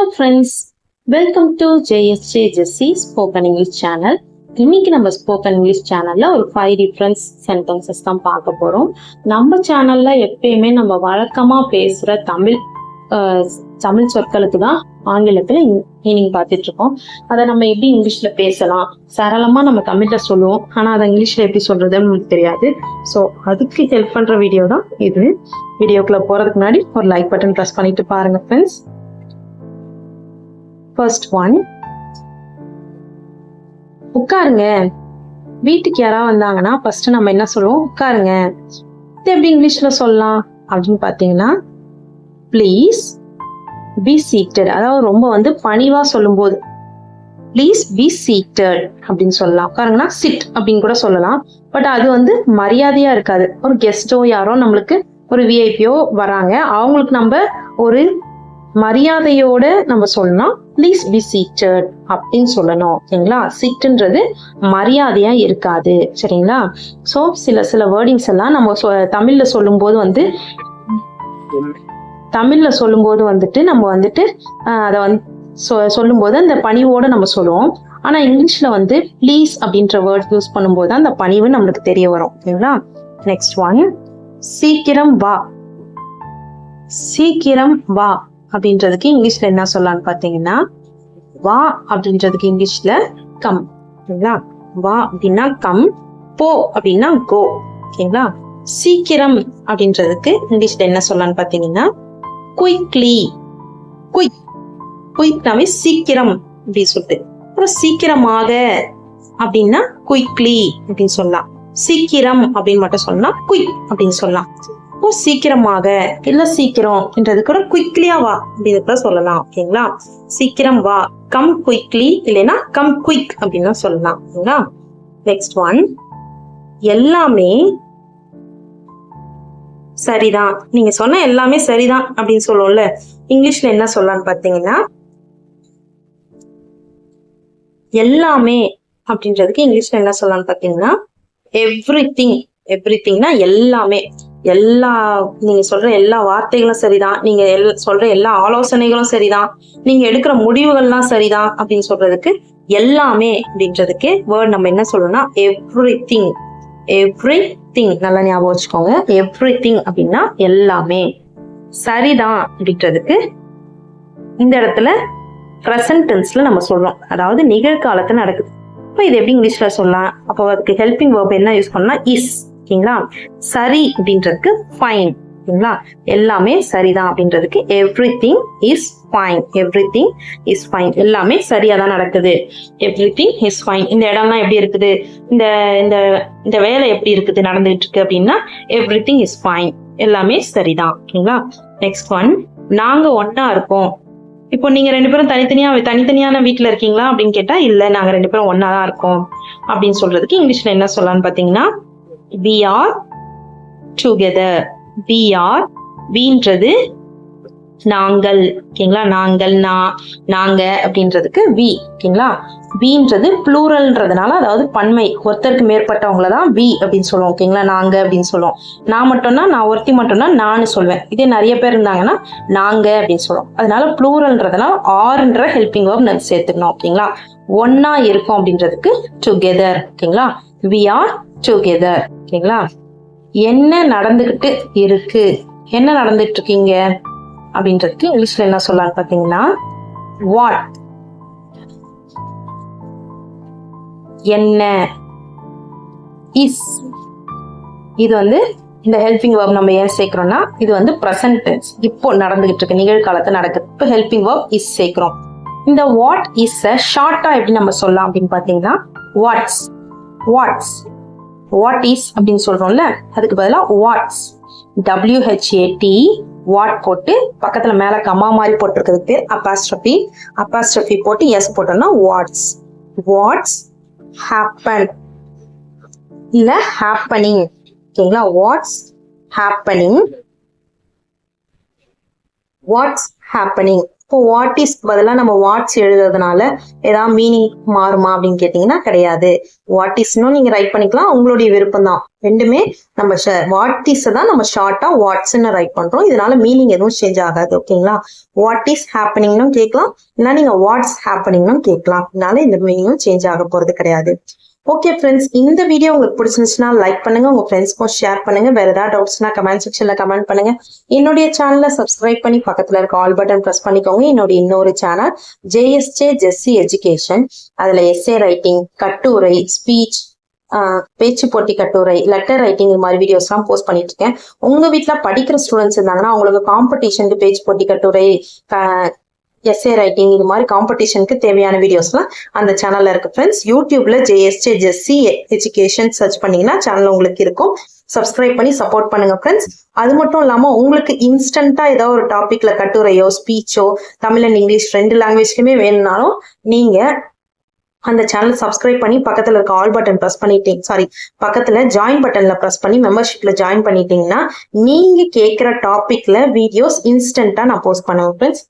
Hello friends, welcome to JSJ Jessie Spoken English channel. இன்னைக்கு நம்ம spoken English சேனல்ல ஒரு 5 டிஃபரன்ஸ் சென்டென்சஸ் தான் பார்க்க போறோம். நம்ம சேனல்ல எப்பயுமே நம்ம வழக்கமா பேசுற தமிழ் சொற்களுக்கு தான் ஆங்கிலத்துல மீனிங் பார்த்துட்டு இருக்கோம். அதை நம்ம எப்படி இங்கிலீஷ்ல பேசலாம், சரளமா நம்ம தமிழ்ல சொல்லுவோம், ஆனா அதை இங்கிலீஷ்ல எப்படி சொல்றதுன்னு நமக்கு தெரியாது. ஸோ அதுக்கு ஹெல்ப் பண்ற வீடியோ தான் இது. வீடியோக்குள்ள போறதுக்கு முன்னாடி ஒரு லைக் பட்டன் ப்ரெஸ் பண்ணிட்டு பாருங்க ஃப்ரெண்ட்ஸ். ஃபர்ஸ்ட் ஒன், உட்காருங்க. வீட்டுக்கு யாராவது வந்தாங்கன்னா ஃபர்ஸ்ட் நம்ம என்ன சொல்லுவோம்? உட்காருங்க. இது எப்படி இங்கிலீஷ்ல சொல்லலாம் அப்படின்னு பாத்தீங்கன்னா, ப்ளீஸ் பி சீட்டட். அதாவது ரொம்ப பணிவா சொல்லும் போது ப்ளீஸ் பி சீட்டட் அப்படின்னு சொல்லலாம். உட்காருங்கன்னா சிட் அப்படின்னு கூட சொல்லலாம். பட் அது மரியாதையா இருக்காது. ஒரு கெஸ்டோ யாரோ நம்மளுக்கு ஒரு விஐபியோ வராங்க, அவங்களுக்கு நம்ம ஒரு மரியாதையோட நம்ம சொல்லணும், ப்ளீஸ் பி சீட்டட் அப்படின்னு சொல்லணும். ஓகேங்களா? சிட்டுன்றது மரியாதையா இருக்காது. சரிங்களா? ஸோ சில வேர்டிங்ஸ் எல்லாம் நம்ம தமிழ்ல சொல்லும்போது நம்ம அதை சொல்லும்போது அந்த பணிவோட நம்ம சொல்லுவோம். ஆனா இங்கிலீஷ்ல ப்ளீஸ் அப்படின்ற வேர்ட் யூஸ் பண்ணும்போது அந்த பணிவு நம்மளுக்கு தெரிய வரும். ஓகேங்களா? நெக்ஸ்ட் ஒன், சீக்கிரம் வா. சீக்கிரம் வா அப்படின்றதுக்கு இங்கிலீஷ்ல என்ன சொல்லலாம்னு பாத்தீங்கன்னா, வா அப்படின்றதுக்கு இங்கிலீஷ்ல கம். ஓகேங்களா? வா அப்படின்னா கம், போ அப்படின்னா கோ. ஓகேங்களா? சீக்கிரம் அப்படின்றதுக்கு இங்கிலீஷ்ல என்ன சொல்லலாம்னு பாத்தீங்கன்னா, குயிக்லி. குயிக்னாவே சீக்கிரம் அப்படின்னு சொல்லிட்டு, அப்புறம் சீக்கிரமாக அப்படின்னா குயிக்லி அப்படின்னு சொல்லலாம். சீக்கிரம் அப்படின்னு மட்டும் சொல்லலாம், குயிக் அப்படின்னு சொல்லலாம். சீக்கிரமாக இல்ல சீக்கிரம் என்றது கூட குயிக்லியா வா அப்படின்னு கூட சொல்லலாம். ஓகேங்களா? சீக்கிரம் வா, கம் குயிக்லி, இல்லைன்னா கம் குயிக் அப்படின்னு சொல்லலாம். ஓகேங்களா? நெக்ஸ்ட் ஒன், எல்லாமே சரிதான். நீங்க சொன்ன எல்லாமே சரிதான் அப்படின்னு சொல்லுவோம்ல, இங்கிலீஷ்ல என்ன சொல்லலாம்னு பாத்தீங்கன்னா, எல்லாமே அப்படின்றதுக்கு இங்கிலீஷ்ல என்ன சொல்லலாம்னு பாத்தீங்கன்னா, எவ்ரிதிங். எவ்ரிதிங்னா எல்லாமே. நீங்க சொல்ற எல்லா வார்த்தைகளும் சரிதான், நீங்க சொல்ற எல்லா ஆலோசனைகளும் சரிதான், நீங்க எடுக்கிற முடிவுகள்லாம் சரிதான் அப்படின்னு சொல்றதுக்கு எல்லாமே அப்படின்றதுக்கு வேர்ட் நம்ம என்ன சொல்லணும்னா எவ்ரிதிங். எவ்ரிதிங் நல்லா ஞாபகம் வச்சுக்கோங்க. எவ்ரிதிங் அப்படின்னா எல்லாமே. சரிதான் அப்படின்றதுக்கு இந்த இடத்துல ப்ரெசன்ட் டென்ஸ்ல நம்ம சொல்றோம், அதாவது நிகழ்காலத்துல நடக்குது. இப்போ இது எப்படி இங்கிலீஷ்ல சொல்லலாம்? அப்போ அதுக்கு ஹெல்பிங் வேர்ப் என்ன யூஸ் பண்ணலாம்? இஸ். ஓகேங்களா? சரி அப்படின்றதுக்கு ஃபைன். ஓகேங்களா? எல்லாமே சரிதான் அப்படின்றதுக்கு everything is fine. Everything is fine. எல்லாமே சரியா தான் நடக்குது. Everything is fine. இந்த இடம்லாம் எப்படி இருக்குது, இந்த இந்த இந்த வேலை எப்படி இருக்குது, நடந்துட்டு இருக்கு அப்படின்னா எவ்ரிதிங் இஸ் ஃபைன். எல்லாமே சரிதான். ஓகேங்களா? நெக்ஸ்ட் ஒன், நாங்க ஒன்னா இருக்கோம். இப்போ நீங்க 2 பேரும் தனித்தனியான வீட்டுல இருக்கீங்களா அப்படின்னு கேட்டா, இல்ல நாங்க 2 பேரும் ஒன்னாதான் இருக்கோம் அப்படின்னு சொல்றதுக்கு இங்கிலீஷ்ல என்ன சொல்லலாம்னு பாத்தீங்கன்னா, we are together. we are, weன்றது நாங்கள். ஓகேங்களா? நாங்கள், நாங்க அப்படின்றதுக்கு we. ஓகேங்களா? weன்றது ப்ளூரல்ன்றதுனால, அதாவது பன்மை, ஒருத்தருக்கு மேற்பட்டவங்கள தான் we அப்படின்னு சொல்லுவோம். ஓகேங்களா? நாங்க அப்படின்னு சொல்லுவோம். நான் ஒருத்தி மட்டும்னா நான் சொல்வேன். இதே நிறைய பேர் இருந்தாங்கன்னா நாங்க அப்படின்னு சொல்லுவோம். அதனால ப்ளூரல்ன்றதுனால ஆர்ன்ற ஹெல்பிங் வேர்ப் நம்ம சேர்த்துக்கணும். ஓகேங்களா? ஒன்னா இருக்கும் அப்படின்றதுக்கு டுகெதர். ஓகேங்களா? we are together. ஓகேங்களா? என்ன நடந்துகிட்டு இருக்கு, என்ன நடந்துட்டு இருக்கீங்க அப்படின்றதுக்கு இங்கிலீஷ்ல என்ன சொல்லலாம்னு பாத்தீங்கன்னா, வாட். என்ன. இஸ். இது இந்த ஹெல்பிங் வேர்ப் நம்ம ஏன் சேர்க்கிறோம்னா, இது பிரசன்ட் டென்ஸ், இப்போ நடந்துகிட்டு இருக்கு, நிகழ்காலத்துல நடக்குது. இப்போ ஹெல்பிங் வேர்ப் இஸ் சேர்க்கிறோம். இந்த வாட் இஸ் ஷார்ட்டா எப்படி நம்ம சொல்லலாம் அப்படின்னு பாத்தீங்கன்னா, வாட்ஸ். வாட்ஸ். வாட் இஸ் அப்படின்னு சொல்றோம்ல, அதுக்கு பதிலாக வாட்ஸ். WHAT, வாட் போட்டு பக்கத்துல மேல கம்மா மாதிரி போட்டிருக்கிறது பேர் அப்பாஸ்ட்ரபி. அப்பாஸ்ட்ரபி போட்டு எஸ் போட்டோம்னா வாட்ஸ். வாட்ஸ் ஹேப்பன் இல்ல ஹேப்பனிங். ஓகேங்களா? What's happening. What's happening. இப்போ வாட் இஸ் பதிலாக நம்ம வாட்ஸ் எழுதுறதுனால ஏதாவது மீனிங் மாறுமா அப்படின்னு கேட்டீங்கன்னா கிடையாது. வாட் இஸ்னும் நீங்க ரைட் பண்ணிக்கலாம், உங்களுடைய விருப்பம் தான். ரெண்டுமே நம்ம வாட் இஸ் தான் நம்ம ஷார்ட்டா வாட்ஸ்ன்னு ரைட் பண்றோம். இதனால மீனிங் எதுவும் சேஞ்ச் ஆகாது. ஓகேங்களா? வாட் இஸ் ஹேப்பனிங்னு கேட்கலாம், இல்லைன்னா நீங்க வாட்ஸ் ஹேப்பனிங்னு கேட்கலாம். அதனால இந்த மீனிங்கும் சேஞ்ச் ஆக போறது கிடையாது. ஓகே ஃப்ரெண்ட்ஸ், இந்த வீடியோ உங்களுக்கு பிடிச்சிருந்துச்சுன்னா லைக் பண்ணுங்க, உங்க ஃப்ரெண்ட்ஸ்க்கும் ஷேர் பண்ணுங்க. வேற ஏதாவது டவுட்ஸ்னா கமெண்ட் செக்ஷன்ல கமெண்ட் பண்ணுங்க. என்னுடைய சேனலை சப்ஸ்கிரைப் பண்ணி பக்கத்துல இருக்க ஆல் பட்டன் பிரஸ் பண்ணிக்கோங்க. என்னுடைய இன்னொரு சேனல் JSJ ஜெஸ்ஸி எஜுகேஷன், அதுல எஸ்ஏ ரைட்டிங், கட்டுரை, ஸ்பீச், பேச்சு போட்டி கட்டுரை, லெட்டர் ரைட்டிங், இது மாதிரி வீடியோஸ் எல்லாம் போஸ்ட் பண்ணிட்டு இருக்கேன். உங்க வீட்டுல படிக்கிற ஸ்டூடெண்ட்ஸ் இருந்தாங்கன்னா அவங்களுக்கு காம்படிஷனுக்கு பேச்சு போட்டி கட்டுரை, எஸ்ஏ ரைட்டிங், இது மாதிரி காம்படிஷனுக்கு தேவையான வீடியோஸ்லாம் அந்த சேனல்ல இருக்கு ஃப்ரெண்ட்ஸ். யூடியூப்ல JSJ ஜெஸ்ஸி எஜுகேஷன் சர்ச் பண்ணீங்கன்னா சேனல் உங்களுக்கு இருக்கும். சப்ஸ்கிரைப் பண்ணி சப்போர்ட் பண்ணுங்க ஃப்ரெண்ட்ஸ். அது மட்டும் இல்லாம உங்களுக்கு இன்ஸ்டன்டா ஏதாவது ஒரு டாபிக்ல கட்டுரையோ ஸ்பீச்சோ தமிழ் அண்ட் இங்கிலீஷ் 2 லாங்குவேஜ்லயுமே வேணும்னாலும் நீங்க அந்த சேனல் சப்ஸ்கிரைப் பண்ணி பக்கத்துல இருக்க ஆல் பட்டன் பிரஸ் பண்ணிட்டீங்க, பக்கத்துல ஜாயின் பட்டன்ல பிரஸ் பண்ணி மெம்பர்ஷிப்ல ஜாயின் பண்ணிட்டீங்கன்னா நீங்க கேட்கிற டாபிக்ல வீடியோஸ் இன்ஸ்டன்டா நான் போஸ்ட் பண்ணுவேன் ஃப்ரெண்ட்ஸ்.